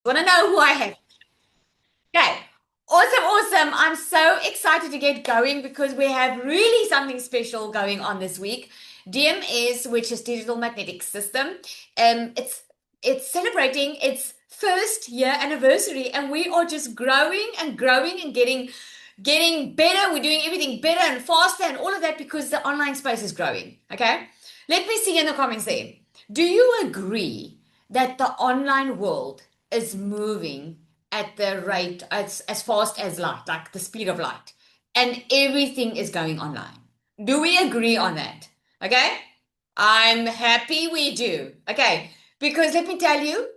Want to know who I have? Okay. Awesome, awesome. I'm so excited to get going because we have really something special going on this week. DMS, which is Digital Magnetic System, it's celebrating its first year anniversary, and we are just growing and growing and getting better. We're doing everything better and faster and all of that because the online space is growing. Okay. Let me see in the comments there. Do you agree that the online world is moving at the rate as fast as light, like the speed of light, and everything is going online? Do we agree on that? Okay. I'm happy we do. Okay. Because let me tell you,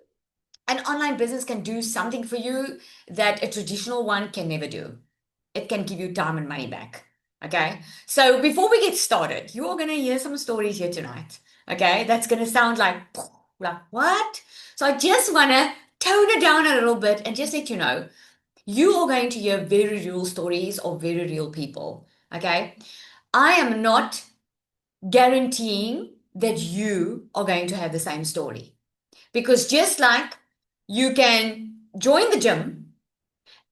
an online business can do something for you that a traditional one can never do. It can give you time and money back. Okay. So before we get started, you are going to hear some stories here tonight. Okay. That's going to sound like what? So I just want to tone it down a little bit and just let you know, you are going to hear very real stories of very real people. Okay. I am not guaranteeing that you are going to have the same story because just like you can join the gym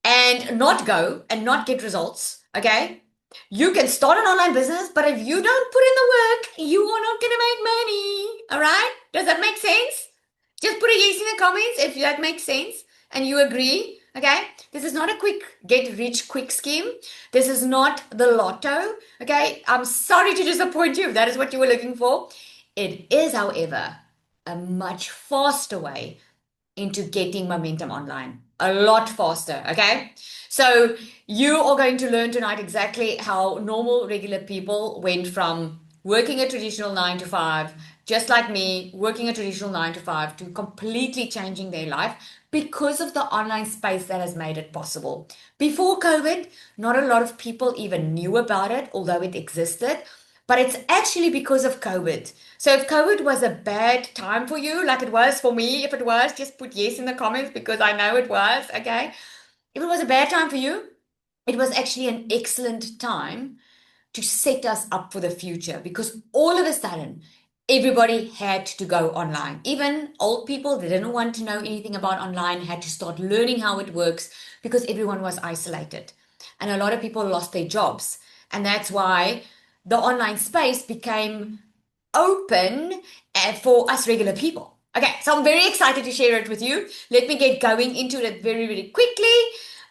and not go and not get results, okay? You can start an online business, but if you don't put in the work, you are not going to make money. All right? Does that make sense? Just put a yes in the comments if that makes sense and you agree. Okay? This is not a quick get rich quick scheme. This is not the lotto. Okay? I'm sorry to disappoint you if that is what you were looking for. It is, however, a much faster way into getting momentum online. A lot faster, okay? So you are going to learn tonight exactly how normal, regular people went from working a traditional 9 to 5, just like me, working a traditional 9 to 5, to completely changing their life because of the online space that has made it possible. Before COVID, not a lot of people even knew about it, although it existed. But it's actually because of COVID. So if COVID was a bad time for you, like it was for me, if it was, just put yes in the comments because I know it was, okay? If it was a bad time for you, it was actually an excellent time to set us up for the future because all of a sudden, everybody had to go online. Even old people that didn't want to know anything about online had to start learning how it works because everyone was isolated. And a lot of people lost their jobs. And that's why the online space became open for us regular people. Okay, so I'm very excited to share it with you. Let me get going into it very, very quickly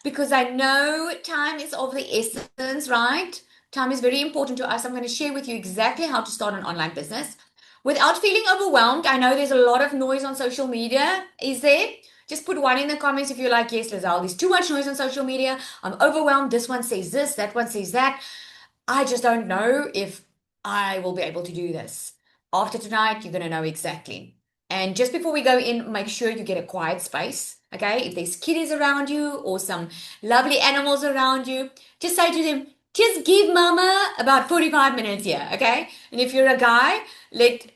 because I know time is of the essence, right? Time is very important to us. I'm going to share with you exactly how to start an online business without feeling overwhelmed. I know there's a lot of noise on social media. Is there? Just put one in the comments if you're like, yes, Lizelle, there's too much noise on social media. I'm overwhelmed. This one says this, that one says that. I just don't know if I will be able to do this. After tonight, you're going to know exactly. And just before we go in, make sure you get a quiet space. Okay. If there's kitties around you or some lovely animals around you, just say to them, just give mama about 45 minutes here. Okay. And if you're a guy, let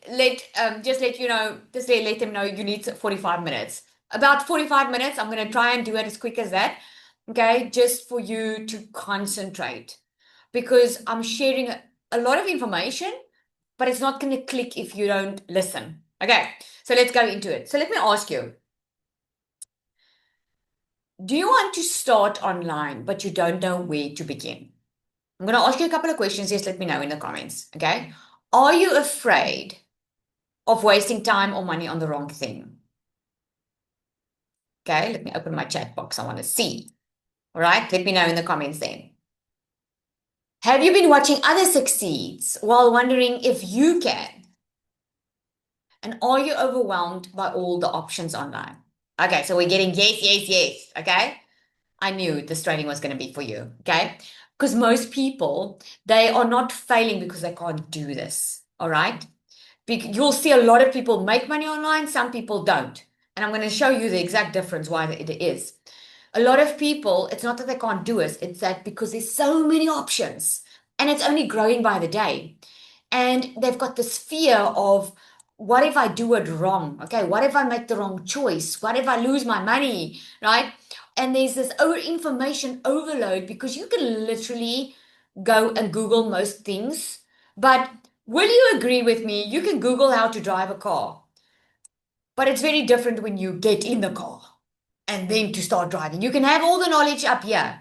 them know you need 45 minutes. About 45 minutes. I'm going to try and do it as quick as that. Okay. Just for you to concentrate because I'm sharing a lot of information, but it's not going to click if you don't listen. Okay, so let's go into it. So let me ask you, do you want to start online, but you don't know where to begin? I'm going to ask you a couple of questions. Just let me know in the comments. Okay. Are you afraid of wasting time or money on the wrong thing? Okay, let me open my chat box. I want to see. All right, let me know in the comments then. Have you been watching others succeeds while wondering if you can? And are you overwhelmed by all the options online? Okay, so we're getting yes, yes, yes. Okay. I knew this training was going to be for you. Okay. Because most people, they are not failing because they can't do this. All right. You'll see a lot of people make money online, some people don't. And I'm going to show you the exact difference why it is. A lot of people, it's not that they can't do it, it's that because there's so many options and it's only growing by the day. And they've got this fear of what if I do it wrong? Okay, what if I make the wrong choice? What if I lose my money? Right? And there's this information overload because you can literally go and Google most things. But will you agree with me? You can Google how to drive a car, but it's very different when you get in the car. and then to start driving. You can have all the knowledge up here,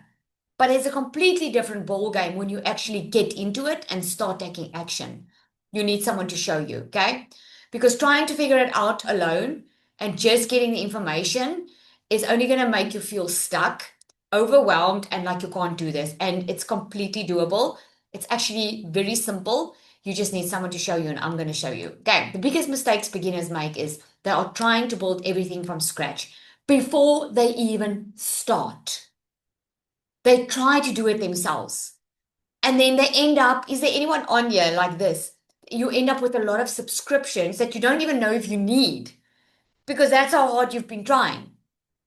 but it's a completely different ball game when you actually get into it and start taking action. You need someone to show you, okay? Because trying to figure it out alone and just getting the information is only going to make you feel stuck, overwhelmed, and like you can't do this. And it's completely doable. It's actually very simple. You just need someone to show you, and I'm going to show you. Okay. The biggest mistakes beginners make is they are trying to build everything from scratch before they even start. They try to do it themselves. And then they end up, is there anyone on here like this? You end up with a lot of subscriptions that you don't even know if you need because that's how hard you've been trying.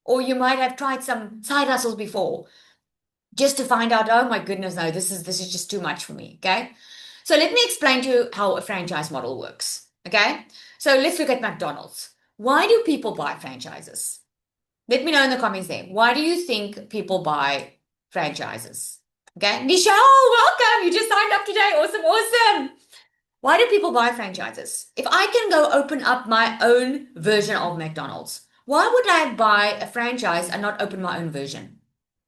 Or you might have tried some side hustles before just to find out, oh my goodness, no, this is just too much for me. Okay. So let me explain to you how a franchise model works. Okay. So let's look at McDonald's. Why do people buy franchises? Let me know in the comments there. Why do you think people buy franchises? Okay. Nichelle, welcome. You just signed up today. Awesome. Awesome. Why do people buy franchises? If I can go open up my own version of McDonald's, why would I buy a franchise and not open my own version?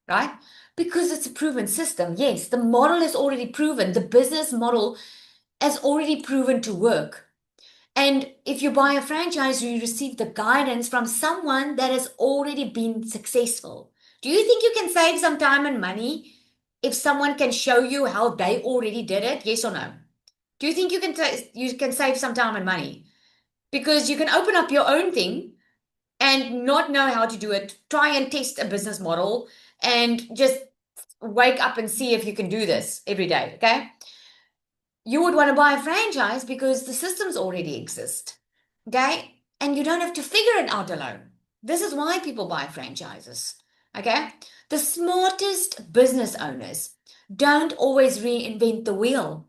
Right? Because it's a proven system. Yes, the model is already proven. The business model has already proven to work. And if you buy a franchise, you receive the guidance from someone that has already been successful. Do you think you can save some time and money if someone can show you how they already did it? Yes or no? Do you think you can save some time and money? Because you can open up your own thing and not know how to do it, try and test a business model and just wake up and see if you can do this every day, okay? You would want to buy a franchise because the systems already exist, okay? And you don't have to figure it out alone. This is why people buy franchises, okay? The smartest business owners don't always reinvent the wheel.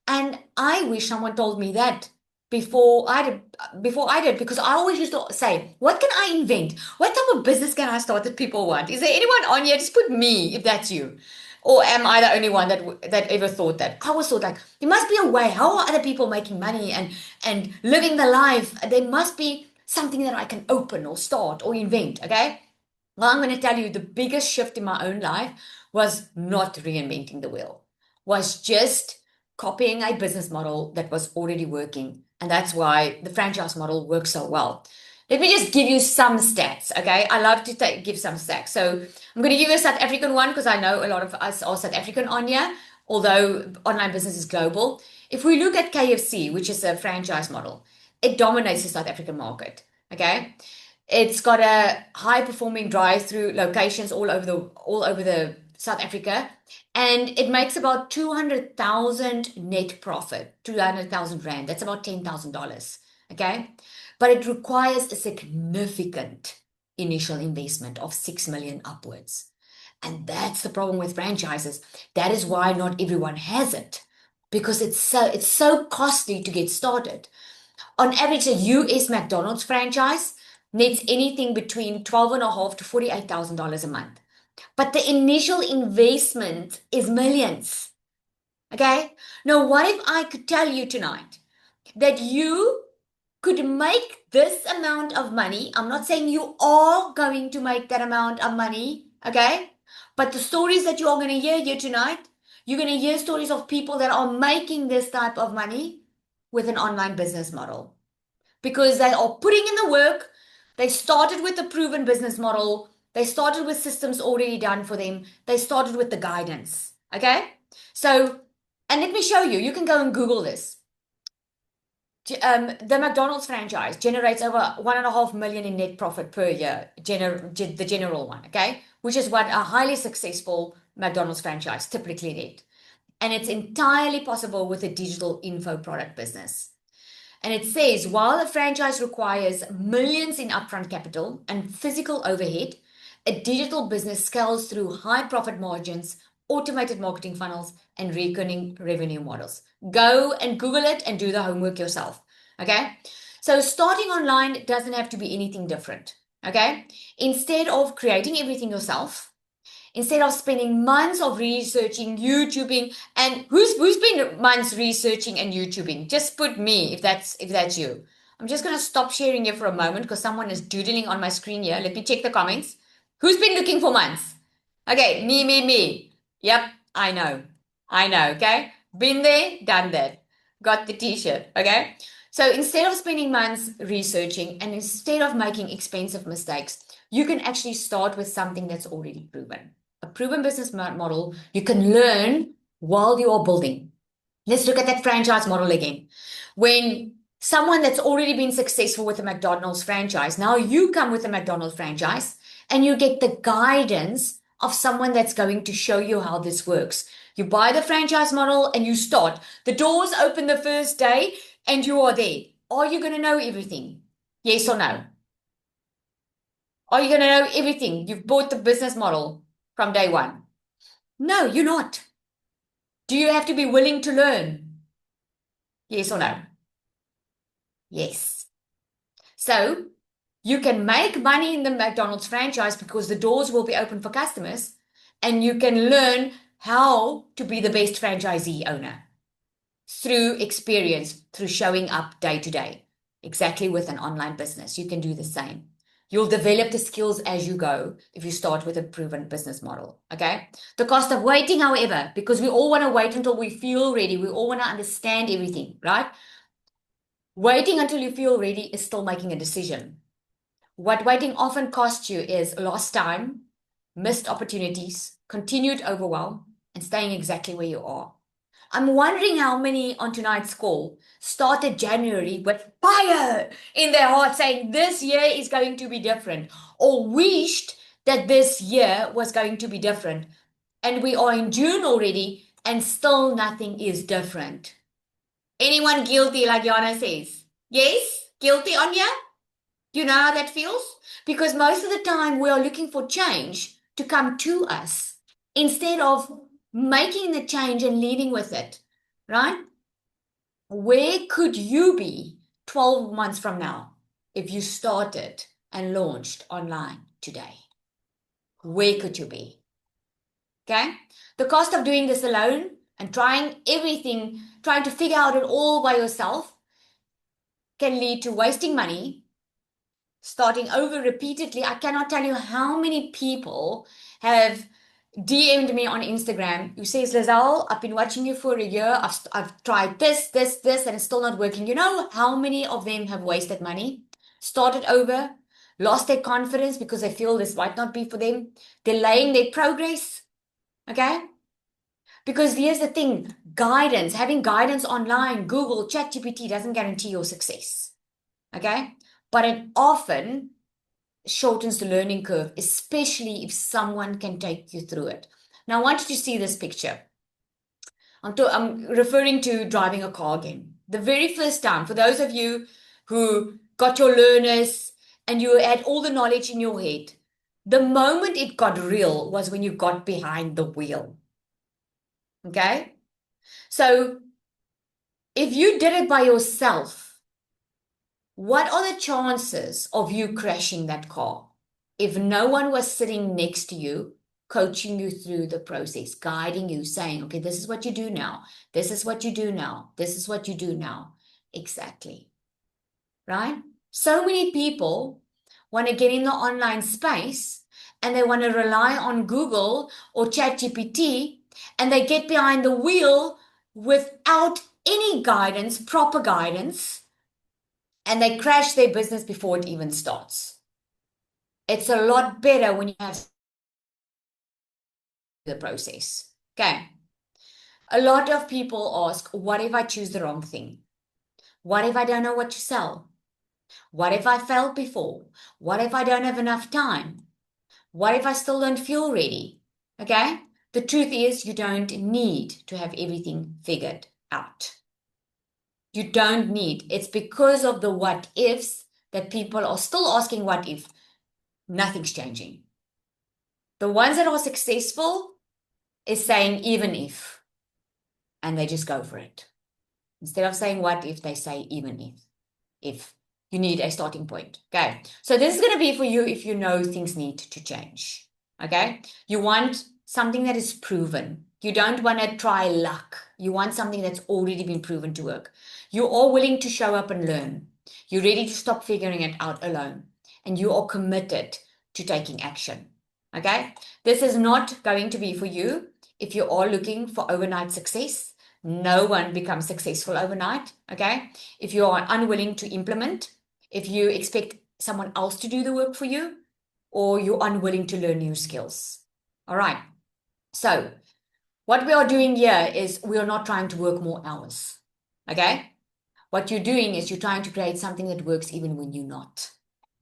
And I wish someone told me that before I did, because I always used to say, what can I invent? What type of business can I start that people want? Is there anyone on here? Just put me if that's you. Or am I the only one that ever thought that? I always thought like there must be a way. How are other people making money and living the life? There must be something that I can open or start or invent. Okay. Well, I'm going to tell you the biggest shift in my own life was not reinventing the wheel, was just copying a business model that was already working. And that's why the franchise model works so well. Let me just give you some stats, okay? I love to give some stats. So I'm going to give you a South African one because I know a lot of us are South African on here, although online business is global. If we look at KFC, which is a franchise model, it dominates the South African market, okay? It's got a high performing drive-through locations all over the South Africa, and it makes about 200,000 net profit, 200,000 rand. That's about $10,000. Okay. But it requires a significant initial investment of 6 million upwards. And that's the problem with franchises. That is why not everyone has it because it's so costly to get started. On average, a US McDonald's franchise nets anything between 12.5 to $48,000 a month. But the initial investment is millions. Okay? Now, what if I could tell you tonight that you could make this amount of money? I'm not saying you are going to make that amount of money, okay? But the stories that you are going to hear here tonight, you're going to hear stories of people that are making this type of money with an online business model because they are putting in the work. They started with a proven business model. They started with systems already done for them. They started with the guidance. Okay. So, and let me show you, you can go and Google this. The McDonald's franchise generates over 1.5 million in net profit per year, the general one, okay? Which is what a highly successful McDonald's franchise typically did. And it's entirely possible with a digital info product business. And it says, while a franchise requires millions in upfront capital and physical overhead, a digital business scales through high profit margins, automated marketing funnels, and recurring revenue models. Go and Google it and do the homework yourself. Okay. So starting online doesn't have to be anything different. Okay. Instead of creating everything yourself, instead of spending months of researching, YouTubing, and who's been months researching and YouTubing? Just put me if that's you. I'm just gonna stop sharing here for a moment because someone is doodling on my screen here. Let me check the comments. Who's been looking for months? Okay, me. Yep, I know. Okay? Been there, done that. Got the t-shirt, okay? So instead of spending months researching and instead of making expensive mistakes, you can actually start with something that's already proven. A proven business model you can learn while you are building. Let's look at that franchise model again. When someone that's already been successful with a McDonald's franchise, now you come with a McDonald's franchise and you get the guidance of someone that's going to show you how this works. You buy the franchise model and you start. The doors open the first day and you are there. Are you going to know everything? Yes or no? Are you going to know everything? You've bought the business model from day one. No, you're not. Do you have to be willing to learn? Yes or no? Yes. So you can make money in the McDonald's franchise because the doors will be open for customers and you can learn how to be the best franchisee owner through experience, through showing up day to day. Exactly with an online business, you can do the same. You'll develop the skills as you go if you start with a proven business model. Okay. The cost of waiting, however, because we all want to wait until we feel ready, we all want to understand everything, right? Waiting until you feel ready is still making a decision. What waiting often costs you is lost time, missed opportunities, continued overwhelm, and staying exactly where you are. I'm wondering how many on tonight's call started January with fire in their heart saying this year is going to be different, or wished that this year was going to be different. And we are in June already, and still nothing is different. Anyone guilty, like Yana says? Yes? Guilty, Anya? You know how that feels? Because most of the time we are looking for change to come to us instead of making the change and leading with it, right? Where could you be 12 months from now if you started and launched online today? Where could you be? Okay? The cost of doing this alone and trying everything, trying to figure out it all by yourself can lead to wasting money, starting over repeatedly. I cannot tell you how many people have DM'd me on Instagram who says, Lizelle, I've been watching you for a year. I've tried this, and it's still not working. You know how many of them have wasted money, started over, lost their confidence because they feel this might not be for them, delaying their progress. Okay? Because here's the thing, guidance, having guidance online, Google, ChatGPT doesn't guarantee your success. Okay? But it often shortens the learning curve, especially if someone can take you through it. Now, I want you to see this picture. I'm referring to driving a car again. The very first time, for those of you who got your learners and you had all the knowledge in your head, the moment it got real was when you got behind the wheel. Okay? So if you did it by yourself, what are the chances of you crashing that car if no one was sitting next to you, coaching you through the process, guiding you, saying, okay, this is what you do now. This is what you do now. This is what you do now. Exactly. Right? So many people want to get in the online space and they want to rely on Google or ChatGPT and they get behind the wheel without any guidance, proper guidance, and they crash their business before it even starts. It's a lot better when you have the process. Okay. A lot of people ask, what if I choose the wrong thing? What if I don't know what to sell? What if I failed before? What if I don't have enough time? What if I still don't feel ready? Okay. The truth is, you don't need to have everything figured out. You don't need. It's because of the what ifs that people are still asking what if. Nothing's changing. The ones that are successful is saying even if, and they just go for it. Instead of saying what if, they say even if you need a starting point. Okay. So this is going to be for you if you know things need to change. Okay. You want something that is proven. You don't want to try luck. You want something that's already been proven to work. You are willing to show up and learn. You're ready to stop figuring it out alone. And you are committed to taking action. Okay. This is not going to be for you if you are looking for overnight success. No one becomes successful overnight. Okay. If you are unwilling to implement, if you expect someone else to do the work for you, or you're unwilling to learn new skills. All right. So, what we are doing here is we are not trying to work more hours. Okay. What you're doing is you're trying to create something that works even when you're not.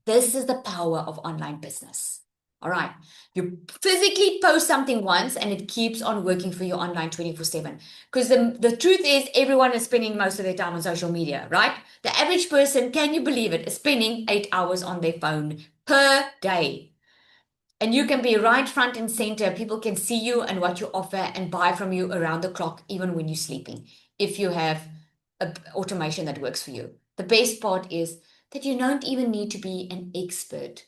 This is the power of online business. All right. You physically post something once and it keeps on working for you online 24/7. Because the truth is, everyone is spending most of their time on social media, right? The average person, can you believe it, is spending 8 hours on their phone per day. And you can be right front and center. People can see you and what you offer and buy from you around the clock, even when you're sleeping, if you have automation that works for you. The best part is that you don't even need to be an expert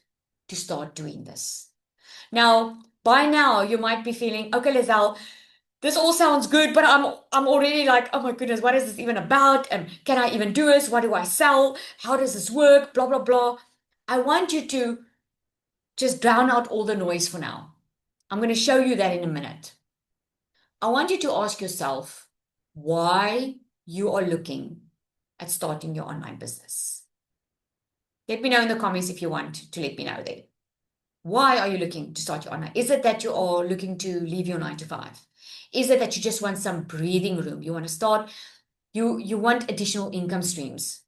to start doing this. Now, by now, you might be feeling, okay, Lizelle, this all sounds good, but I'm already like, oh my goodness, what is this even about? And can I even do this? What do I sell? How does this work? Blah, blah, blah. I want you to just drown out all the noise for now. I'm going to show you that in a minute. I want you to ask yourself why you are looking at starting your online business. Let me know in the comments if you want to let me know there. Why are you looking to start your online? Is it that you are looking to leave your 9 to 5? Is it that you just want some breathing room? You want to start, you want additional income streams?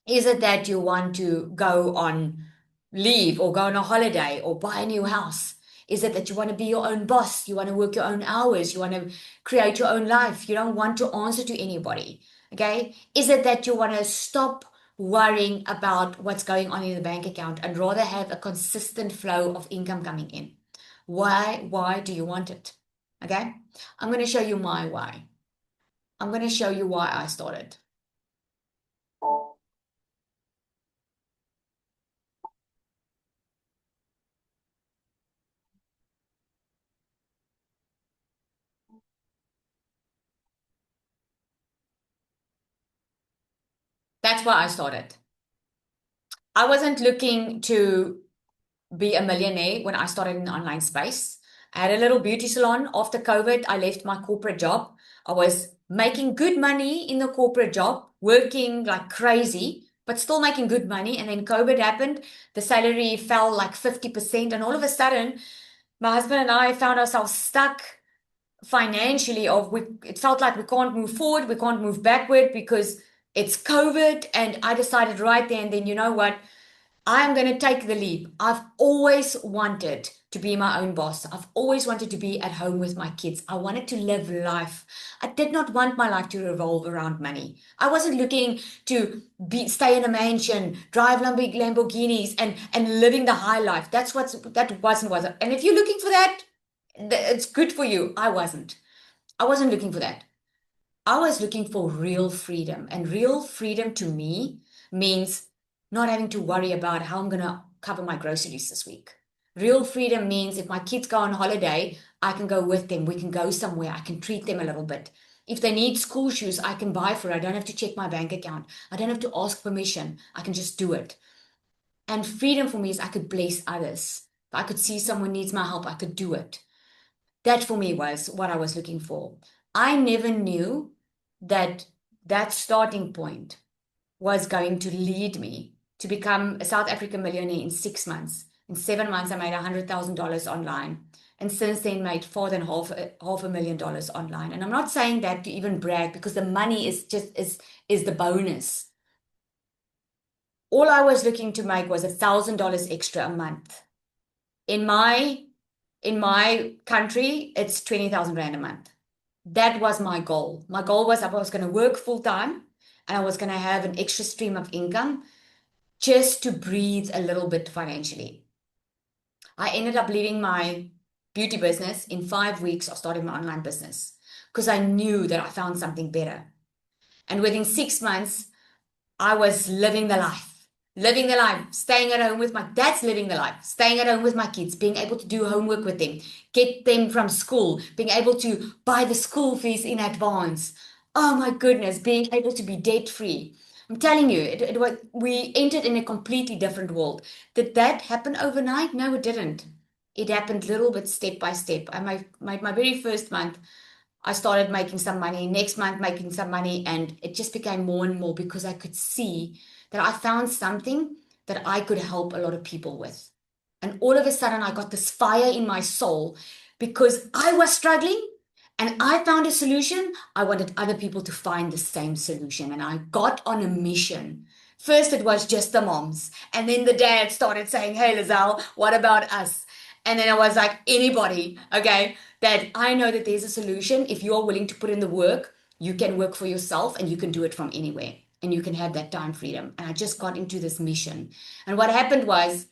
Is it that you want to go on leave or go on a holiday or buy a new house? Is it that you want to be your own boss? You want to work your own hours? You want to create your own life? You don't want to answer to anybody. Okay. Is it that you want to stop worrying about what's going on in the bank account and rather have a consistent flow of income coming in? Why do you want it? Okay. I'm going to show you my why. I'm going to show you why I started. That's why I started. I wasn't looking to be a millionaire when I started in the online space. I had a little beauty salon. After COVID, I left my corporate job. I was making good money in the corporate job, working like crazy, but still making good money. And then COVID happened. The salary fell like 50%. And all of a sudden, my husband and I found ourselves stuck financially. It felt like we can't move forward, we can't move backward because it's COVID. And I decided right there and then, you know what? I'm going to take the leap. I've always wanted to be my own boss. I've always wanted to be at home with my kids. I wanted to live life. I did not want my life to revolve around money. I wasn't looking to stay in a mansion, drive Lamborghinis and living the high life. That wasn't was it. And if you're looking for that, it's good for you. I wasn't. I wasn't looking for that. I was looking for real freedom. And real freedom to me means not having to worry about how I'm going to cover my groceries this week. Real freedom means if my kids go on holiday, I can go with them. We can go somewhere. I can treat them a little bit. If they need school shoes, I can buy for it. I don't have to check my bank account. I don't have to ask permission. I can just do it. And freedom for me is I could bless others. If I could see someone needs my help, I could do it. That for me was what I was looking for. I never knew that that starting point was going to lead me to become a South African millionaire in 6 months. In 7 months, I made $100,000 online. And since then, made more than half a million dollars online. And I'm not saying that to even brag because the money is the bonus. All I was looking to make was $1,000 extra a month. In my country, it's 20,000 Rand a month. That was my goal. My goal was I was going to work full time and I was going to have an extra stream of income just to breathe a little bit financially. I ended up leaving my beauty business in 5 weeks of starting my online business because I knew that I found something better. And within 6 months, I was living the life, staying at home with that's living the life, staying at home with my kids, being able to do homework with them, get them from school, being able to buy the school fees in advance. Oh my goodness, being able to be debt free. I'm telling you, we entered in a completely different world. Did that happen overnight? No, it didn't. it happened little bit step by step. My very first month, I started making some money, next month making some money, and it just became more and more because I could see that I found something that I could help a lot of people with. And all of a sudden, I got this fire in my soul because I was struggling and I found a solution. I wanted other people to find the same solution. And I got on a mission. First, it was just the moms. And then the dad started saying, "Hey, Lizelle, what about us?" And then I was like, anybody, okay, that I know that there's a solution. If you're willing to put in the work, you can work for yourself and you can do it from anywhere. And you can have that time freedom. And I just got into this mission. And what happened was,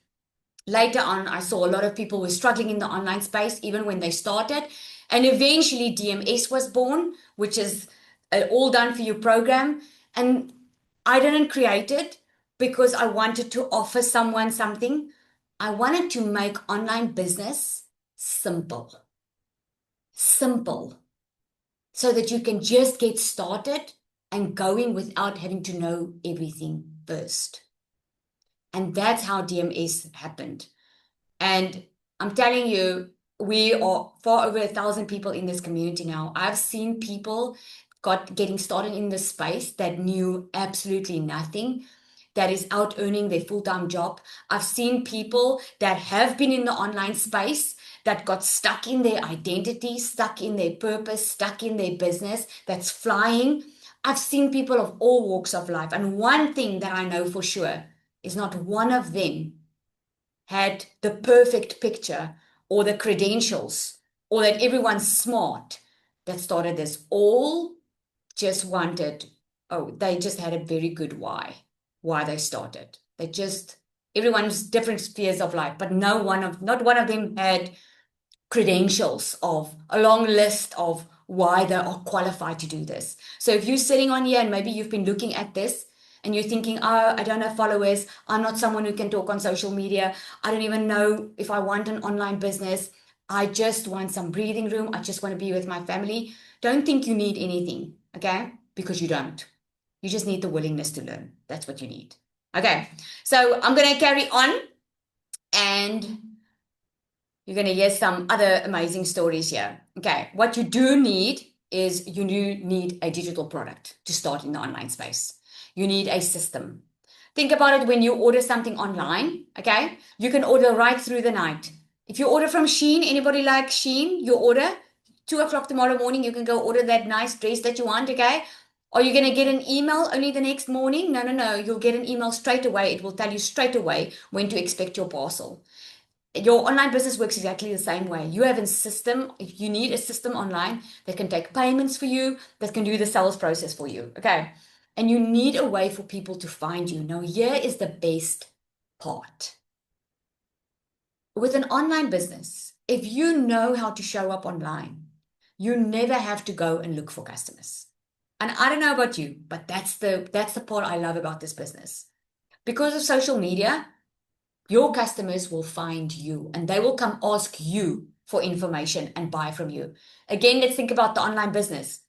later on, I saw a lot of people were struggling in the online space, even when they started. And eventually, DMS was born, which is an all done for you program. And I didn't create it because I wanted to offer someone something. I wanted to make online business simple, simple, so that you can just get started and going without having to know everything first. And that's how DMS happened. And I'm telling you, we are far over 1,000 people in this community now. I've seen people getting started in this space that knew absolutely nothing, that is out earning their full-time job. I've seen people that have been in the online space that got stuck in their identity, stuck in their purpose, stuck in their business, that's flying. I've seen people of all walks of life. And one thing that I know for sure is not one of them had the perfect picture or the credentials or that everyone's smart that started this. All just wanted, oh, they just had a very good why they started. They just, everyone's different spheres of life, but not one of them had credentials of a long list of why they are qualified to do this. So if you're sitting on here and maybe you've been looking at this and you're thinking, oh, I don't have followers, I'm not someone who can talk on social media, I don't even know if I want an online business, I just want some breathing room, I just want to be with my family. Don't think you need anything, okay? Because you don't. You just need the willingness to learn. That's what you need. Okay, so I'm going to carry on and you're going to hear some other amazing stories here. Okay, what you do need is you do need a digital product to start in the online space. You need a system. Think about it when you order something online, okay? You can order right through the night. If you order from Shein, anybody like Shein, you order 2 o'clock tomorrow morning, you can go order that nice dress that you want, okay? Are you going to get an email only the next morning? No, no, no. You'll get an email straight away. It will tell you straight away when to expect your parcel. Your online business works exactly the same way. You have a system, if you need a system online that can take payments for you, that can do the sales process for you. Okay. And you need a way for people to find you. Now, here is the best part. With an online business, if you know how to show up online, you never have to go and look for customers. And I don't know about you, but that's the part I love about this business. Because of social media, your customers will find you and they will come ask you for information and buy from you. Again, let's think about the online business.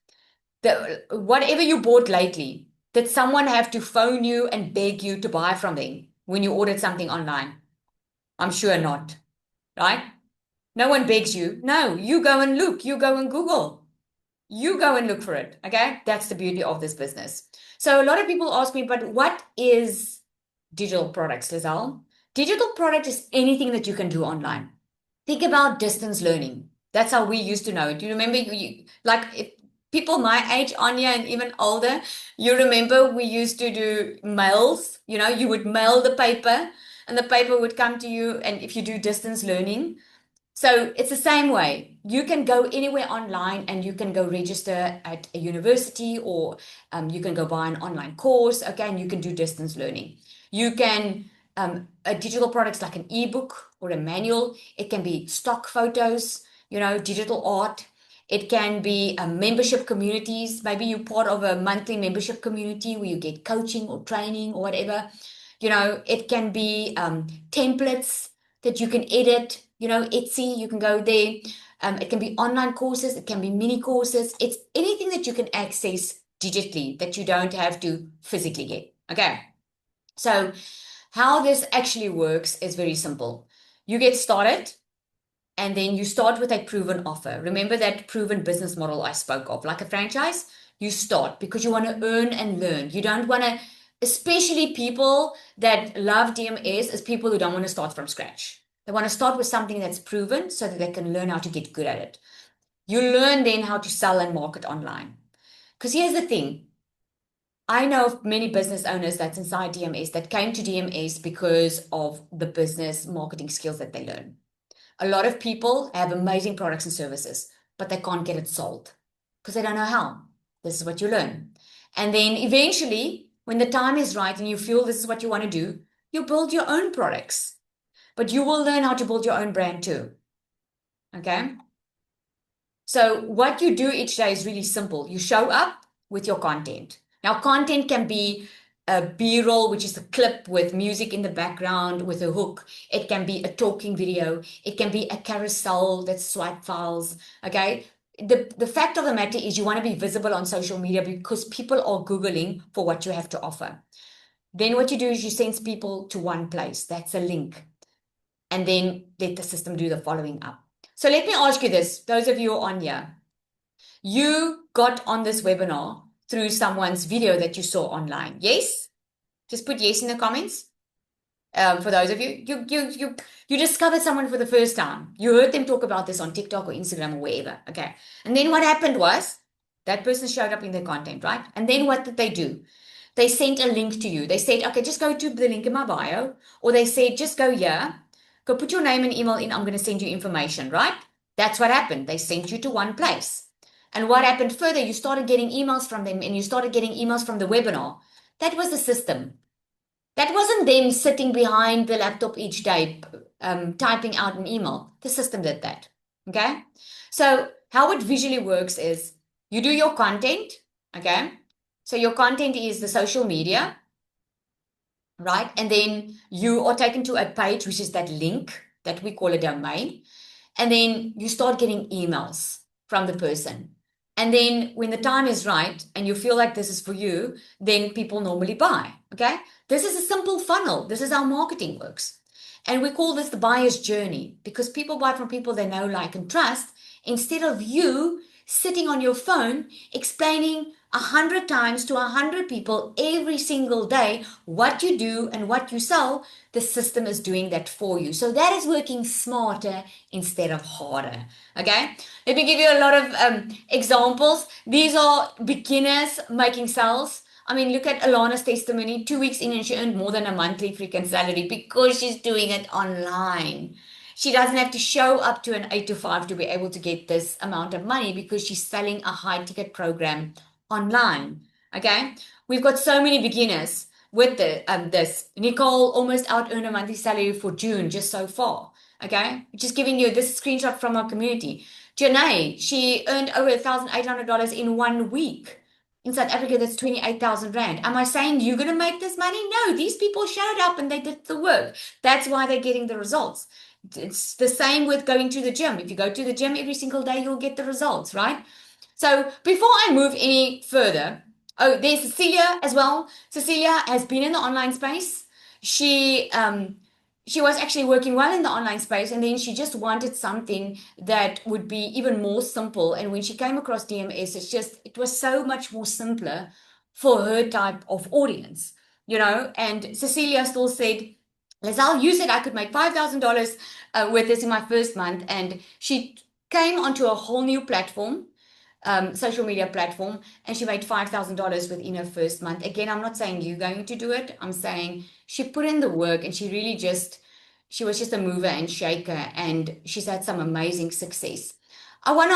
Whatever you bought lately, did someone have to phone you and beg you to buy from them when you ordered something online? I'm sure not, right? No one begs you. No, you go and look, you go and Google, you go and look for it. Okay, that's the beauty of this business. So a lot of people ask me, but what is digital products, Lizelle? Digital product is anything that you can do online. Think about distance learning. That's how we used to know it. Do you remember like if people my age, Anya, and even older, you remember we used to do mails, you would mail the paper and the paper would come to you. And if you do distance learning, so it's the same way. You can go anywhere online and you can go register at a university or you can go buy an online course, okay, and you can do distance learning. You can, digital products like an ebook or a manual. It can be stock photos, digital art. It can be membership communities. Maybe you're part of a monthly membership community where you get coaching or training or whatever. It can be templates that you can edit, Etsy, you can go there. It can be online courses, it can be mini courses. It's anything that you can access digitally that you don't have to physically get. Okay. So how this actually works is very simple. You get started. and then you start with a proven offer. Remember that proven business model I spoke of, like a franchise? You start because you want to earn and learn. You don't want to, especially people that love DMS, is people who don't want to start from scratch. They want to start with something that's proven so that they can learn how to get good at it. You learn then how to sell and market online. Because here's the thing. I know of many business owners that's inside DMS that came to DMS because of the business marketing skills that they learn. A lot of people have amazing products and services, but they can't get it sold because they don't know how. This is what you learn. And then eventually, when the time is right and you feel this is what you want to do, you build your own products, but you will learn how to build your own brand too. Okay. So what you do each day is really simple. You show up with your content. Now, content can be a B-roll, which is a clip with music in the background with a hook. It can be a talking video. It can be a carousel that's swipe files. Okay. The fact of the matter is you want to be visible on social media because people are Googling for what you have to offer. Then what you do is you send people to one place. That's a link. And then let the system do the following up. So let me ask you this, those of you on here, you got on this webinar through someone's video that you saw online. Yes? Just put yes in the comments. For those of you, you discovered someone for the first time. You heard them talk about this on TikTok or Instagram or wherever. Okay. And then what happened was that person showed up in their content, right? And then what did they do? They sent a link to you. They said, okay, just go to the link in my bio. Or they said, just go here, go put your name and email in. I'm going to send you information, right? That's what happened. They sent you to one place. And what happened further? You started getting emails from them and you started getting emails from the webinar. That was the system. That wasn't them sitting behind the laptop each day, typing out an email. The system did that. Okay. So how it visually works is you do your content. Okay. So your content is the social media, right? And then you are taken to a page, which is that link that we call a domain. And then you start getting emails from the person. And then when the time is right and you feel like this is for you, then people normally buy. Okay. This is a simple funnel. This is how marketing works. And we call this the buyer's journey because people buy from people they know, like, and trust instead of you sitting on your phone explaining 100 times to 100 people every single day what you do and what you sell. The system is doing that for you. So that is working smarter instead of harder. Okay. Let me give you a lot of examples. These are beginners making sales. I mean, look at Alana's testimony. 2 weeks in and she earned more than a monthly freaking salary because she's doing it online. She doesn't have to show up to an 8 to 5 to be able to get this amount of money because she's selling a high ticket program online. Okay. We've got so many beginners with this. Nicole almost out earned a monthly salary for June just so far. Okay. Just giving you this screenshot from our community. Janae, she earned over $1,800 in 1 week. In South Africa, that's 28,000 Rand. Am I saying you're going to make this money? No, these people showed up and they did the work. That's why they're getting the results. It's the same with going to the gym. If you go to the gym every single day, you'll get the results, right? So before I move any further, oh, there's Cecilia as well. Cecilia has been in the online space. She was actually working well in the online space, and then she just wanted something that would be even more simple. And when she came across DMS, it was so much more simpler for her type of audience, And Cecilia still said, "As I'll use it, I could make $5,000 with this in my first month." And she came onto a whole new platform, social media platform, and she made $5,000 within her first month. Again, I'm not saying you're going to do it. I'm saying she put in the work and she was just a mover and shaker, and she's had some amazing success. I want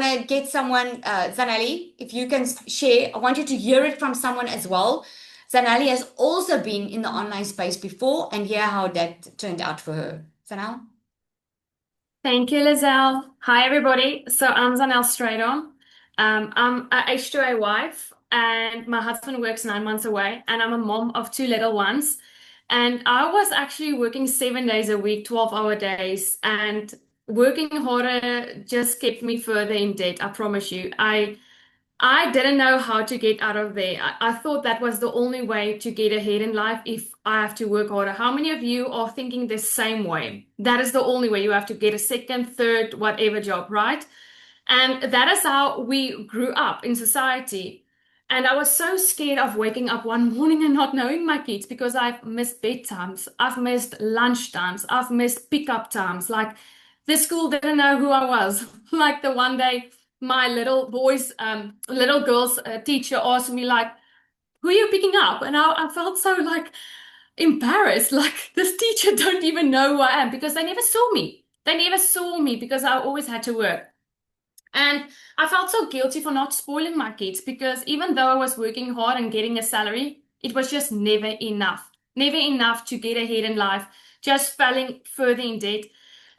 to get someone, Zanelli, if you can share. I want you to hear it from someone as well. Zanelli has also been in the online space before and hear how that turned out for her. Zanel? Thank you, Lizelle. Hi, everybody. So I'm Zanel Stradom. I'm a H2A wife, and my husband works 9 months away, and I'm a mom of two little ones. And I was actually working 7 days a week, 12-hour days, and working harder just kept me further in debt, I promise you. I didn't know how to get out of there. I thought that was the only way to get ahead in life if I have to work harder. How many of you are thinking the same way? That is the only way. You have to get a second, third, whatever job, right? And that is how we grew up in society. And I was so scared of waking up one morning and not knowing my kids because I've missed bedtimes, I've missed lunch times, I've missed pickup times. Like the school didn't know who I was. Like the one day, my little girl's teacher asked me like, "Who are you picking up?" And I felt so like embarrassed. Like this teacher don't even know who I am because they never saw me. They never saw me because I always had to work. And I felt so guilty for not spoiling my kids because even though I was working hard and getting a salary, it was just never enough. Never enough to get ahead in life, just falling further in debt.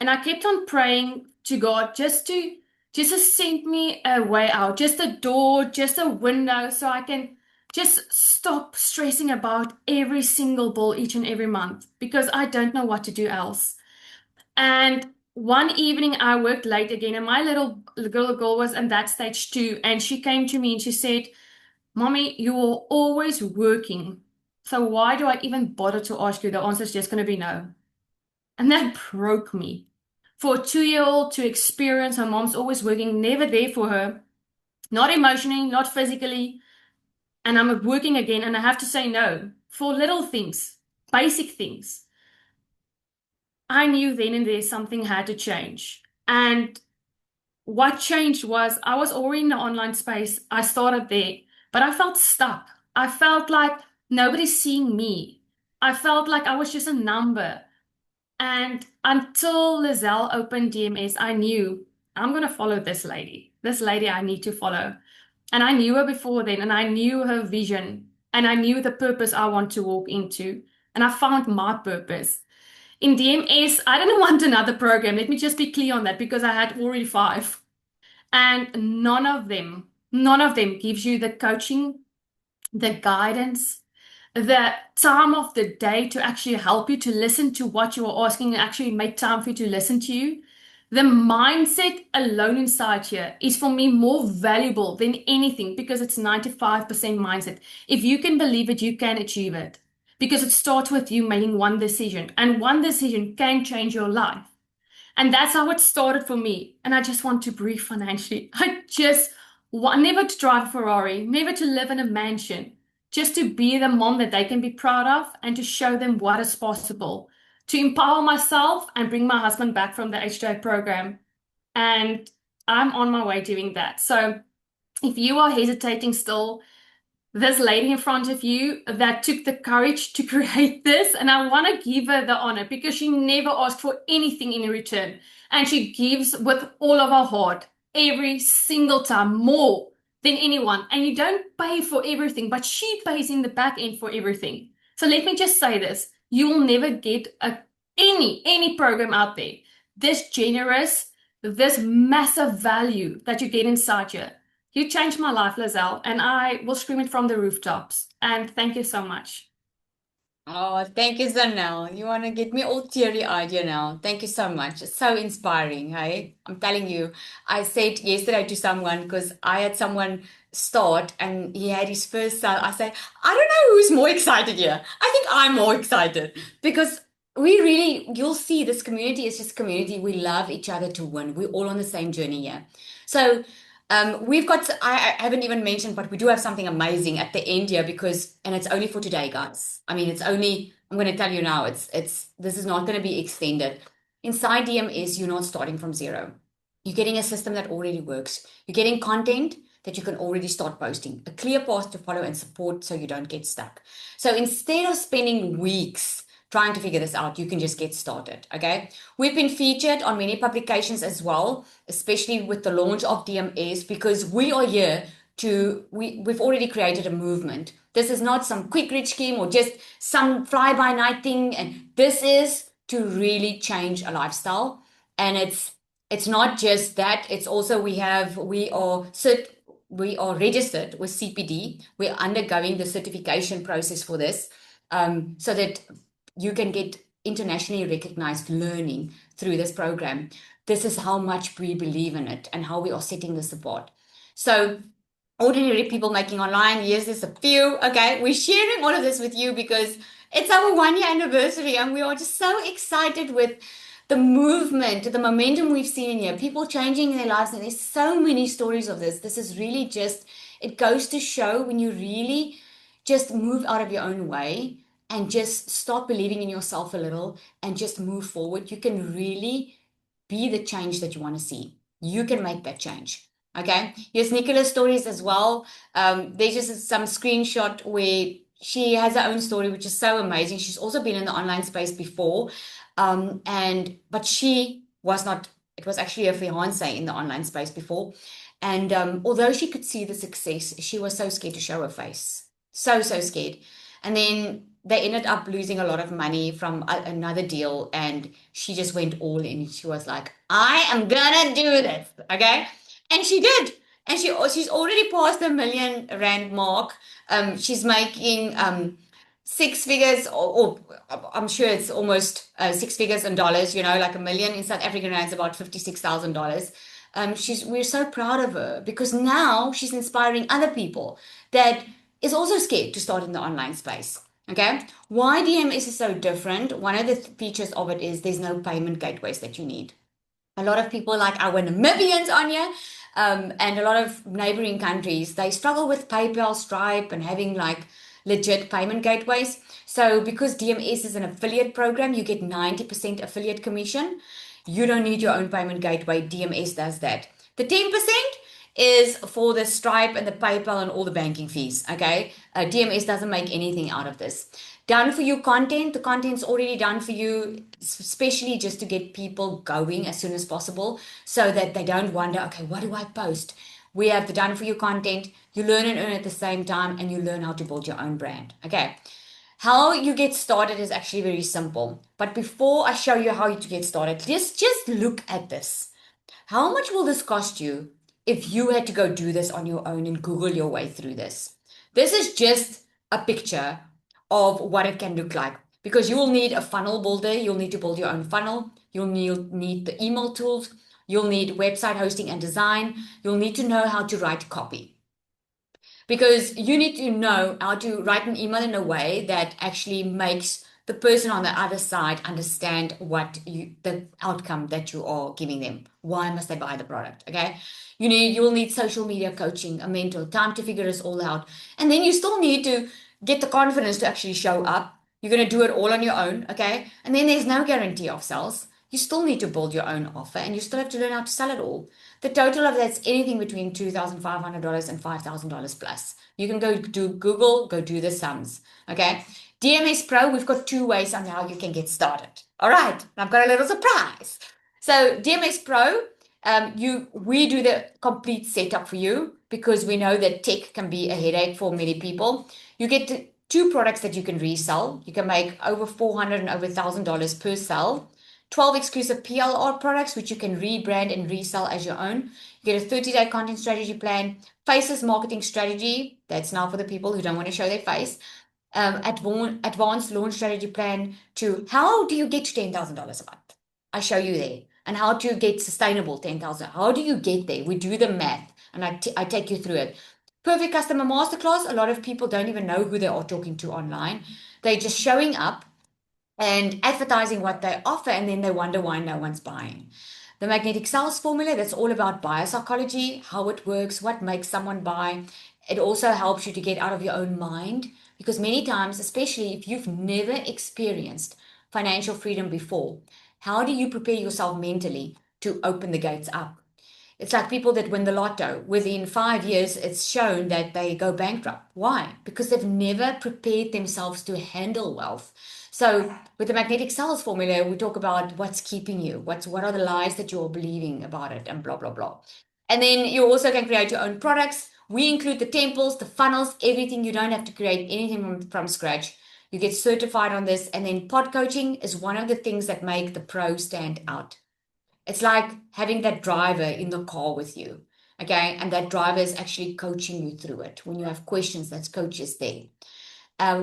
And I kept on praying to God just to send me a way out, just a door, just a window, so I can just stop stressing about every single bill each and every month because I don't know what to do else. And one evening I worked late again, and my little girl was in that stage too. And she came to me and she said, "Mommy, you are always working. So why do I even bother to ask you? The answer is just going to be no." And that broke me. For a 2-year-old to experience her mom's always working, never there for her, not emotionally, not physically, and I'm working again, and I have to say no for little things, basic things. I knew then and there something had to change. And what changed was I was already in the online space. I started there, but I felt stuck. I felt like nobody's seeing me. I felt like I was just a number. And until Lizelle opened DMS, I knew I'm going to follow this lady. This lady I need to follow. And I knew her before then, and I knew her vision, and I knew the purpose I want to walk into. And I found my purpose. In DMS, I didn't want another program. Let me just be clear on that because I had already 5. And none of them gives you the coaching, the guidance, the time of the day to actually help you to listen to what you are asking and actually make time for you to listen to you. The mindset alone inside here is for me more valuable than anything because it's 95% mindset. If you can believe it, you can achieve it because it starts with you making one decision, and one decision can change your life. And that's how it started for me. And I just want to breathe financially. I just want never to drive a Ferrari, never to live in a mansion, just to be the mom that they can be proud of and to show them what is possible, to empower myself and bring my husband back from the H2A program. And I'm on my way doing that. So if you are hesitating still, this lady in front of you that took the courage to create this, and I want to give her the honor because she never asked for anything in return, and she gives with all of her heart every single time, more than anyone. And you don't pay for everything, but she pays in the back end for everything. So let me just say this: you will never get any program out there this generous, this massive value that you get inside you. You changed my life, Lizelle, and I will scream it from the rooftops. And thank you so much. Oh, thank you, Zanel. You want to get me all teary-eyed here now. Thank you so much. It's so inspiring, hey? I'm telling you, I said yesterday to someone, because I had someone start and he had his first sale. I said, I don't know who's more excited here. I think I'm more excited because we really, you'll see this community is just community. We love each other to win. We're all on the same journey here. So we've got, I haven't even mentioned, but we do have something amazing at the end here because, and it's only for today, guys. I mean, it's only, I'm going to tell you now, this is not going to be extended. Inside DMS, you're not starting from zero. You're getting a system that already works. You're getting content that you can already start posting, a clear path to follow and support so you don't get stuck. So instead of spending weeks trying to figure this out, you can just get started, okay? We've been featured on many publications as well, especially with the launch of DMS, because we are here we've already created a movement. This is not some quick rich scheme or just some fly-by-night thing, and this is to really change a lifestyle. And it's not just that, it's also we are registered with CPD. We're undergoing the certification process for this, so that you can get internationally recognized learning through this program. This is how much we believe in it and how we are setting this apart. So ordinary people making online. Yes, there's a few. Okay, we're sharing all of this with you because it's our 1 year anniversary, and we are just so excited with the movement, the momentum we've seen here, people changing their lives. And there's so many stories of this. This is really just, it goes to show when you really just move out of your own way and just start believing in yourself a little and just move forward, you can really be the change that you want to see. You can make that change. Okay. Here's Nicola's stories as well. There's just some screenshot where she has her own story, which is so amazing. She's also been in the online space before. But she was not, it was actually a fiance in the online space before. And although she could see the success, she was so scared to show her face. So scared. And then they ended up losing a lot of money from another deal, and she just went all in. She was like, I am gonna do this. Okay. And she did. And she's already passed the R1 million mark. She's making six figures, or I'm sure it's almost six figures in dollars, like a million in South African rands, about $56,000. We're so proud of her because now she's inspiring other people that is also scared to start in the online space. Okay, why DMS is so different? One of the features of it is there's no payment gateways that you need. A lot of people like our Namibians on here, and a lot of neighboring countries, they struggle with PayPal, Stripe, and having like legit payment gateways. So because DMS is an affiliate program, you get 90% affiliate commission. You don't need your own payment gateway. DMS does that. The 10% is for the Stripe and the PayPal and all the banking fees. Okay. DMS doesn't make anything out of this. Done for you content. The content's already done for you, especially just to get people going as soon as possible so that they don't wonder, okay, what do I post? We have the done for you content. You learn and earn at the same time, and you learn how to build your own brand. Okay. How you get started is actually very simple. But before I show you how to get started, just look at this. How much will this cost you if you had to go do this on your own and Google your way through this? This is just a picture of what it can look like, because you will need a funnel builder. You'll need to build your own funnel. You'll need the email tools. You'll need website hosting and design. You'll need to know how to write copy, because you need to know how to write an email in a way that actually makes the person on the other side understand the outcome that you are giving them. Why must they buy the product? Okay. You will need social media coaching, a mentor, time to figure this all out. And then you still need to get the confidence to actually show up. You're going to do it all on your own. Okay. And then there's no guarantee of sales. You still need to build your own offer, and you still have to learn how to sell it all. The total of that's anything between $2,500 and $5,000 plus. You can go do Google, go do the sums. Okay. DMS Pro, we've got two ways on how you can get started. All right. I've got a little surprise. So DMS Pro, we do the complete setup for you because we know that tech can be a headache for many people. You get two products that you can resell. You can make over $400 and over $1,000 per sell. 12 exclusive PLR products, which you can rebrand and resell as your own. You get a 30-day content strategy plan, faceless marketing strategy. That's now for the people who don't want to show their face. Advanced launch strategy plan to how do you get to $10,000 a month? I show you there. And how to get sustainable 10,000. How do you get there? We do the math, and I take you through it. Perfect customer masterclass. A lot of people don't even know who they are talking to online. They're just showing up and advertising what they offer, and then they wonder why no one's buying. The magnetic sales formula, that's all about buyer psychology, how it works, what makes someone buy. It also helps you to get out of your own mind, because many times, especially if you've never experienced financial freedom before, how do you prepare yourself mentally to open the gates up? It's like people that win the lotto. Within 5 years, it's shown that they go bankrupt. Why? Because they've never prepared themselves to handle wealth. So with the magnetic sales formula, we talk about what's keeping you, what are the lies that you're believing about it, and blah, blah, blah. And then you also can create your own products. We include the temples, the funnels, everything. You don't have to create anything from scratch. You get certified on this. And then pod coaching is one of the things that make the pro stand out. It's like having that driver in the car with you, okay? And that driver is actually coaching you through it. When you have questions, that's coaches there.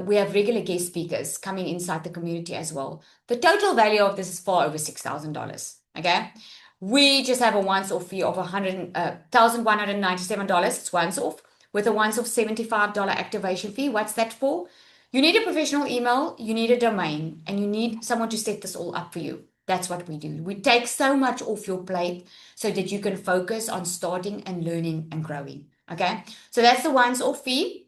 We have regular guest speakers coming inside the community as well. The total value of this is far over $6,000, okay? We just have a once-off fee of $1,197. It's once off. with a once-off $75 activation fee. What's that for? You need a professional email, you need a domain, and you need someone to set this all up for you. That's what we do. We take so much off your plate so that you can focus on starting and learning and growing. Okay, so that's the once-off fee.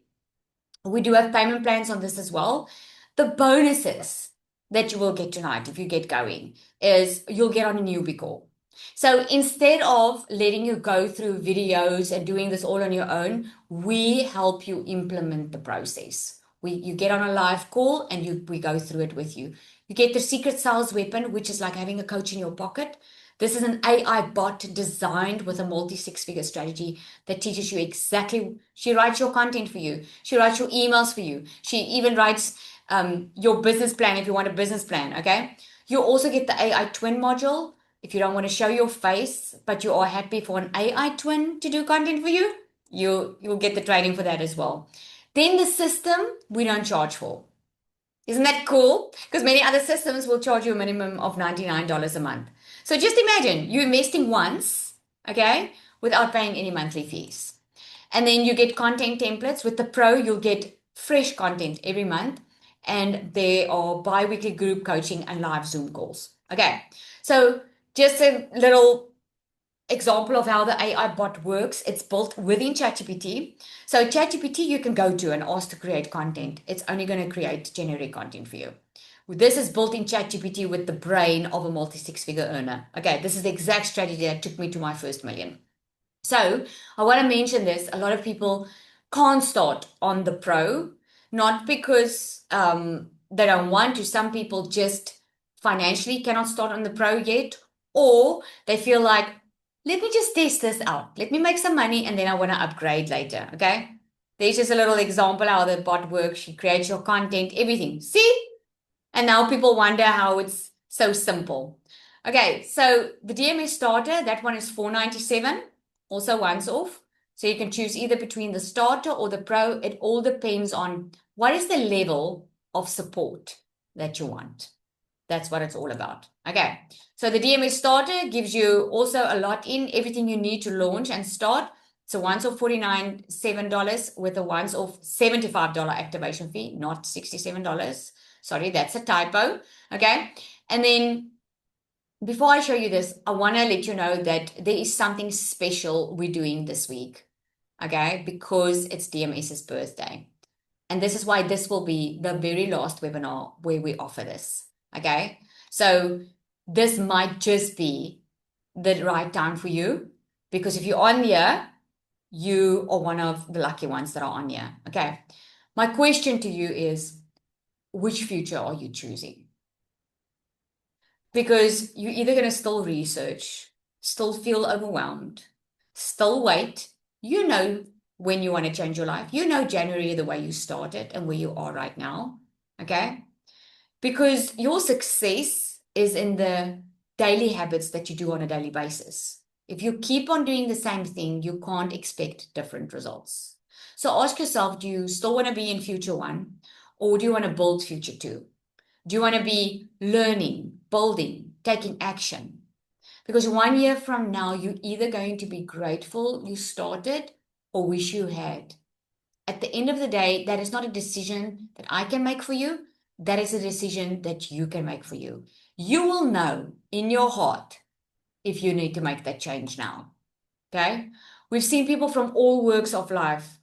We do have payment plans on this as well. The bonuses that you will get tonight if you get going is you'll get on a newbie call. So instead of letting you go through videos and doing this all on your own, we help you implement the process. You get on a live call and we go through it with you. You get the secret sales weapon, which is like having a coach in your pocket. This is an AI bot designed with a multi-six-figure strategy that teaches you exactly. She writes your content for you. She writes your emails for you. She even writes your business plan if you want a business plan. Okay. You also get the AI twin module. If you don't want to show your face, but you are happy for an AI twin to do content for you, you'll get the training for that as well. Then the system we don't charge for. Isn't that cool? Because many other systems will charge you a minimum of $99 a month. So just imagine you investing once, okay, without paying any monthly fees. And then you get content templates. With the Pro, you'll get fresh content every month. And there are bi-weekly group coaching and live Zoom calls. Okay, so just a little example of how the AI bot works. It's built within ChatGPT. So ChatGPT you can go to and ask to create content. It's only going to create generic content for you. This is built in ChatGPT with the brain of a multi-six-figure earner. Okay, this is the exact strategy that took me to my first million. So I want to mention this. A lot of people can't start on the Pro, not because they don't want to. Some people just financially cannot start on the Pro yet, or they feel like, let me just test this out. Let me make some money and then I want to upgrade later. Okay. There's just a little example how the bot works. She creates your content, everything. See? And now people wonder how it's so simple. Okay. So the DMS starter, that one is $497, also once off. So you can choose either between the starter or the Pro. It all depends on what is the level of support that you want. That's what it's all about. Okay. So the DMS starter gives you also a lot in everything you need to launch and start. So once off $47 with a once off $75 activation fee, not $67. Sorry, that's a typo. Okay. And then before I show you this, I want to let you know that there is something special we're doing this week. Okay. Because it's DMS's birthday. And this is why this will be the very last webinar where we offer this. Okay. So this might just be the right time for you, because if you're on here, you are one of the lucky ones that are on here. Okay. My question to you is, which future are you choosing? Because you're either going to still research, still feel overwhelmed, still wait. You know when you want to change your life. You know January the way you started and where you are right now. Okay. Because your success is in the daily habits that you do on a daily basis. If you keep on doing the same thing, you can't expect different results. So ask yourself, do you still want to be in future one, or do you want to build future two? Do you want to be learning, building, taking action? Because 1 year from now, you're either going to be grateful you started or wish you had. At the end of the day, that is not a decision that I can make for you. That is a decision that you can make for you. You will know in your heart if you need to make that change now. Okay? We've seen people from all walks of life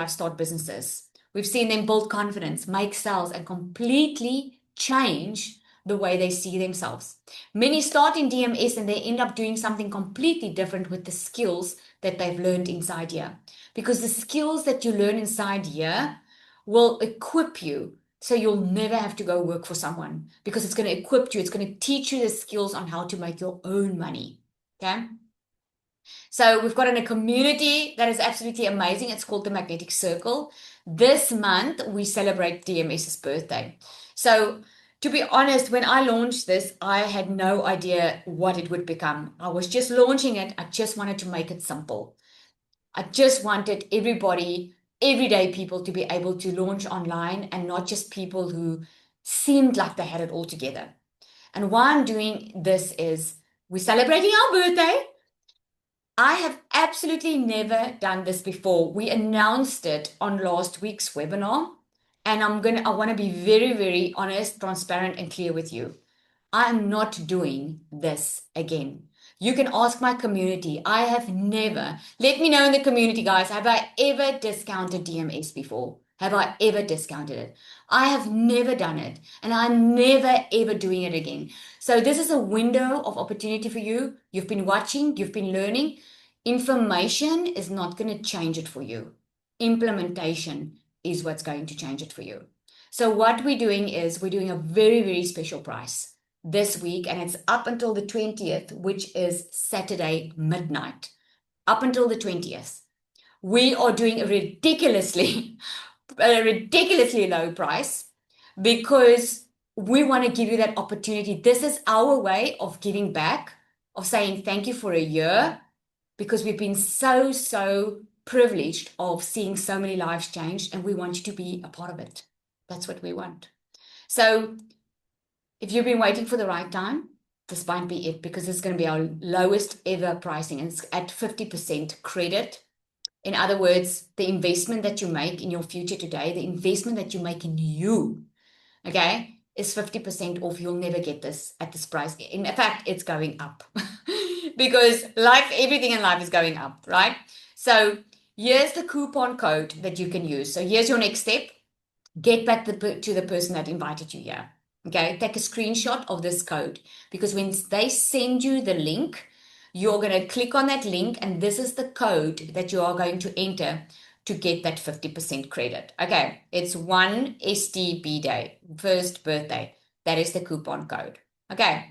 start businesses. We've seen them build confidence, make sales, and completely change the way they see themselves. Many start in DMS and they end up doing something completely different with the skills that they've learned inside here. Because the skills that you learn inside here will equip you so you'll never have to go work for someone, because it's going to equip you. It's going to teach you the skills on how to make your own money. Okay. So we've got in a community that is absolutely amazing. It's called the Magnetic Circle. This month, we celebrate DMS's birthday. So to be honest, when I launched this, I had no idea what it would become. I was just launching it. I just wanted to make it simple. I just wanted everybody, everyday people, to be able to launch online, and not just people who seemed like they had it all together. And why I'm doing this is we're celebrating our birthday. I have absolutely never done this before. We announced it on last week's webinar, and I want to be very, very honest, transparent, and clear with you. I'm not doing this again. You can ask my community. I have never, let me know in the community, guys, have I ever discounted DMS before? Have I ever discounted it? I have never done it, and I'm never ever doing it again. So, this is a window of opportunity for you. You've been watching, you've been learning. Information is not going to change it for you. Implementation is what's going to change it for you. So, what we're doing is we're doing a very, very special price this week, and it's up until the 20th, which is Saturday midnight. Up until the 20th, we are doing a ridiculously low price because we want to give you that opportunity. This is our way of giving back, of saying thank you for a year, because we've been so privileged of seeing so many lives changed, and we want you to be a part of it. That's what we want. So if you've been waiting for the right time, this might be it, because it's going to be our lowest ever pricing, and it's at 50% credit. In other words, the investment that you make in your future today, the investment that you make in you, okay, is 50% off. You'll never get this at this price. In fact, it's going up because everything in life is going up, right? So here's the coupon code that you can use. So here's your next step. Get back to the person that invited you here. Okay, take a screenshot of this code, because when they send you the link, you're going to click on that link, and this is the code that you are going to enter to get that 50% credit. Okay, it's 1STB day, first birthday. That is the coupon code. Okay,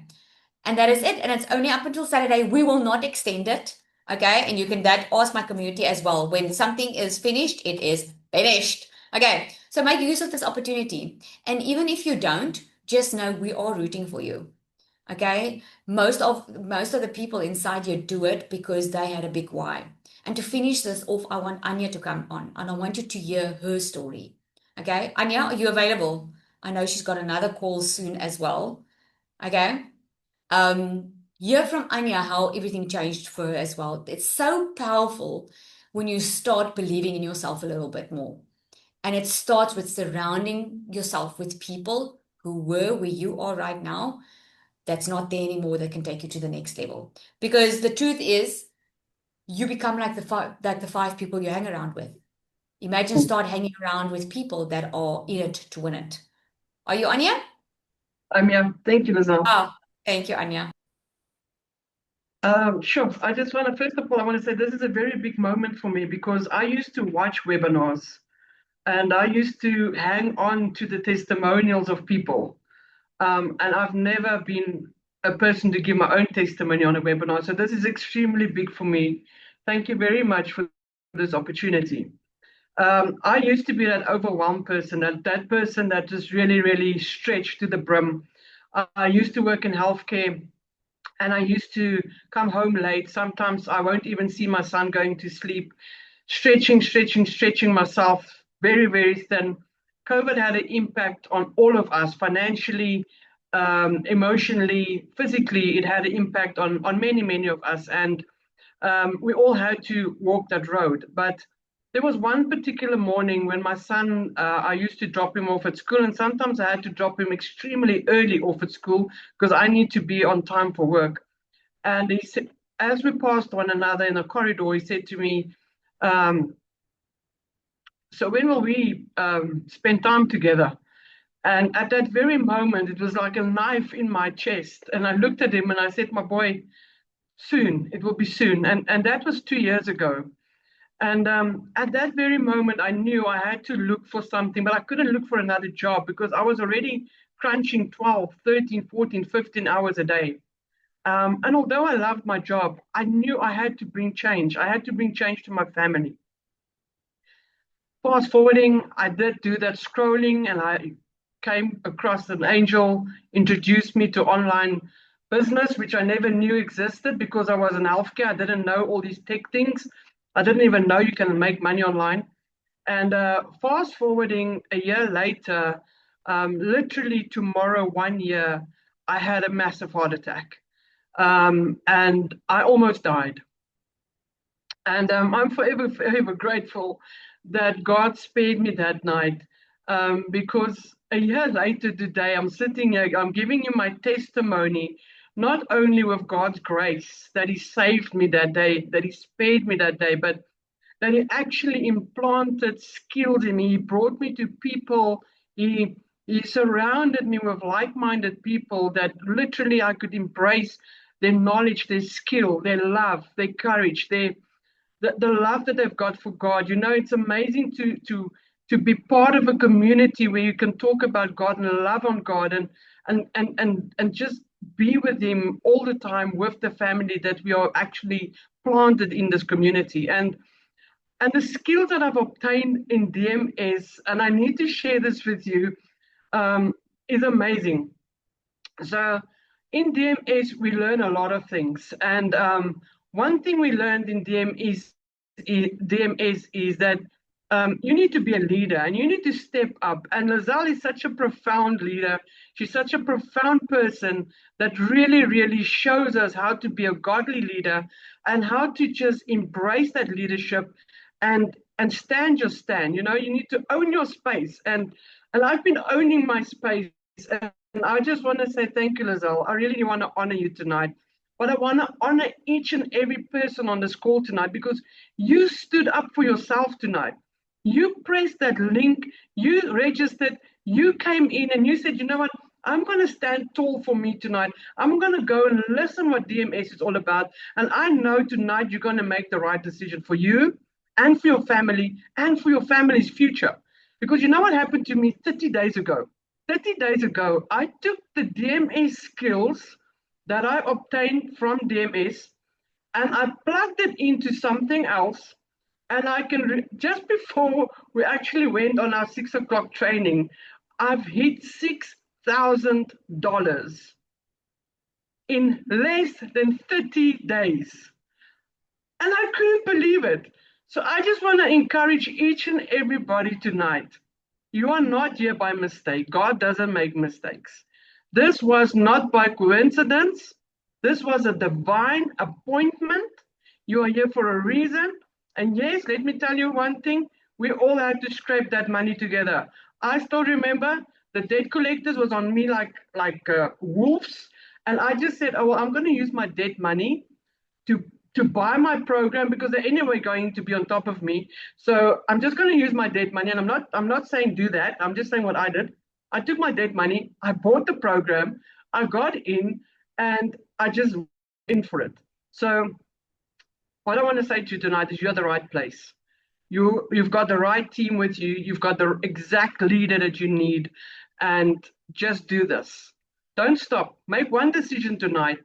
and that is it. And it's only up until Saturday. We will not extend it. Okay, and you can ask my community as well. When something is finished, it is finished. Okay, so make use of this opportunity. And even if you don't, just know we are rooting for you. Okay, most of the people inside here do it because they had a big why. And to finish this off, I want Anya to come on, and I want you to hear her story. Okay, Anya, are you available? I know she's got another call soon as well. Okay, hear from Anya how everything changed for her as well. It's so powerful when you start believing in yourself a little bit more. And it starts with surrounding yourself with people who were where you are right now, that's not there anymore, that can take you to the next level. Because the truth is, you become like the five people you hang around with. Imagine start hanging around with people that are in it to win it. Are you Anya? Yeah, thank you, Lizelle. Oh, thank you, Anya. Sure. I just want to, first of all, I want to say this is a very big moment for me, because I used to watch webinars and I used to hang on to the testimonials of people. And I've never been a person to give my own testimony on a webinar. So this is extremely big for me. Thank you very much for this opportunity. I used to be that overwhelmed person, that person that just really stretched to the brim. I used to work in healthcare, and I used to come home late. Sometimes I won't even see my son going to sleep, stretching myself very thin. COVID had an impact on all of us financially, emotionally, physically. It had an impact on many of us, and we all had to walk that road. But there was one particular morning when my son, I used to drop him off at school, and sometimes I had to drop him extremely early off at school because I need to be on time for work. And he said, as we passed one another in the corridor, he said to me, so when will we spend time together? And at that very moment, it was like a knife in my chest. And I looked at him and I said, my boy, soon, it will be soon. And that was 2 years ago. And at that very moment, I knew I had to look for something, but I couldn't look for another job because I was already crunching 12, 13, 14, 15 hours a day. And although I loved my job, I knew I had to bring change. I had to bring change to my family. Fast forwarding, I did do that scrolling, and I came across an angel, introduced me to online business, which I never knew existed because I was in healthcare. I didn't know all these tech things. I didn't even know you can make money online. And fast forwarding a year later, literally tomorrow, 1 year, I had a massive heart attack. And I almost died. And I'm forever, forever grateful that God spared me that night, because a year later today, I'm sitting here, I'm giving you my testimony, not only with God's grace that He saved me that day, that He spared me that day, but that He actually implanted skills in me. He brought me to people. He surrounded me with like-minded people that literally I could embrace their knowledge, their skill, their love, their courage, the love that they've got for God. You know, it's amazing to be part of a community where you can talk about God and love on God and just be with Him all the time with the family that we are actually planted in this community. And the skills that I've obtained in DMS, and I need to share this with you, is amazing. So in DMS, we learn a lot of things. And one thing we learned in DMS is that you need to be a leader and you need to step up. And Lizelle is such a profound leader. She's such a profound person that really, really shows us how to be a godly leader and how to just embrace that leadership and stand your stand. You know, you need to own your space. And I've been owning my space. And I just want to say thank you, Lizelle. I really want to honor you tonight. But I want to honor each and every person on this call tonight because you stood up for yourself tonight. You pressed that link, you registered, you came in and you said, you know what, I'm going to stand tall for me tonight. I'm going to go and listen what DMS is all about. And I know tonight you're going to make the right decision for you and for your family and for your family's future. Because you know what happened to me 30 days ago? 30 days ago, I took the DMS skills that I obtained from DMS and I plugged it into something else. And I can, just before we actually went on our 6 o'clock training, I've hit $6,000 in less than 30 days. And I couldn't believe it. So I just want to encourage each and everybody tonight. You are not here by mistake. God doesn't make mistakes. This was not by coincidence. This was a divine appointment. You are here for a reason. And yes, let me tell you one thing. We all had to scrape that money together. I still remember the debt collectors was on me like wolves. And I just said, oh, well, I'm going to use my debt money to buy my program because they're anyway going to be on top of me. So I'm just going to use my debt money. And I'm not saying do that. I'm just saying what I did. I took my debt money. I bought the program. I got in and I just went in for it. So what I want to say to you tonight is you're the right place. You've got the right team with you. You've got the exact leader that you need. And just do this. Don't stop. Make one decision tonight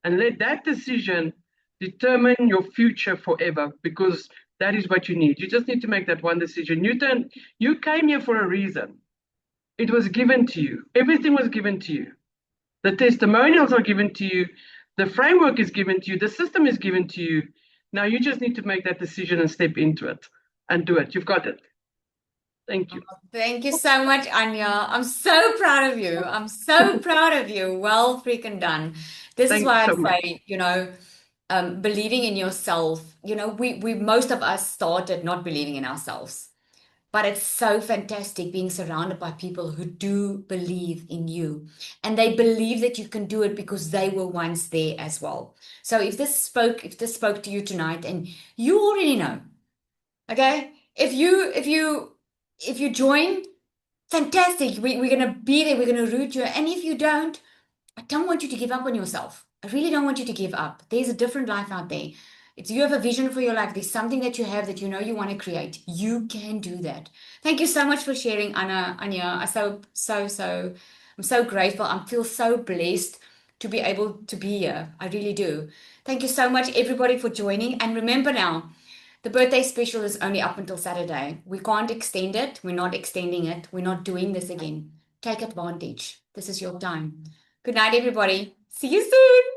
and let that decision determine your future forever, because that is what you need. You just need to make that one decision. You came here for a reason. It was given to you. Everything was given to you. The testimonials are given to you. The framework is given to you. The system is given to you. Now you just need to make that decision and step into it and do it. You've got it. Thank you. Thank you so much, Anya. I'm so proud of you. I'm so proud of you. Well freaking done. This is Thank why you I so much. say, believing in yourself. We most of us started not believing in ourselves. But it's so fantastic being surrounded by people who do believe in you. And they believe that you can do it because they were once there as well. So if this spoke to you tonight, and you already know, okay? If you join, fantastic. We're gonna be there, we're gonna root you. And if you don't, I don't want you to give up on yourself. I really don't want you to give up. There's a different life out there. You have a vision for your life. There's something that you have that you know you want to create. You can do that. Thank you so much for sharing, Anya. I'm so grateful. I feel so blessed to be able to be here. I really do. Thank you so much, everybody, for joining. And remember now, the birthday special is only up until Saturday. We can't extend it. We're not extending it. We're not doing this again. Take advantage. This is your time. Good night, everybody. See you soon.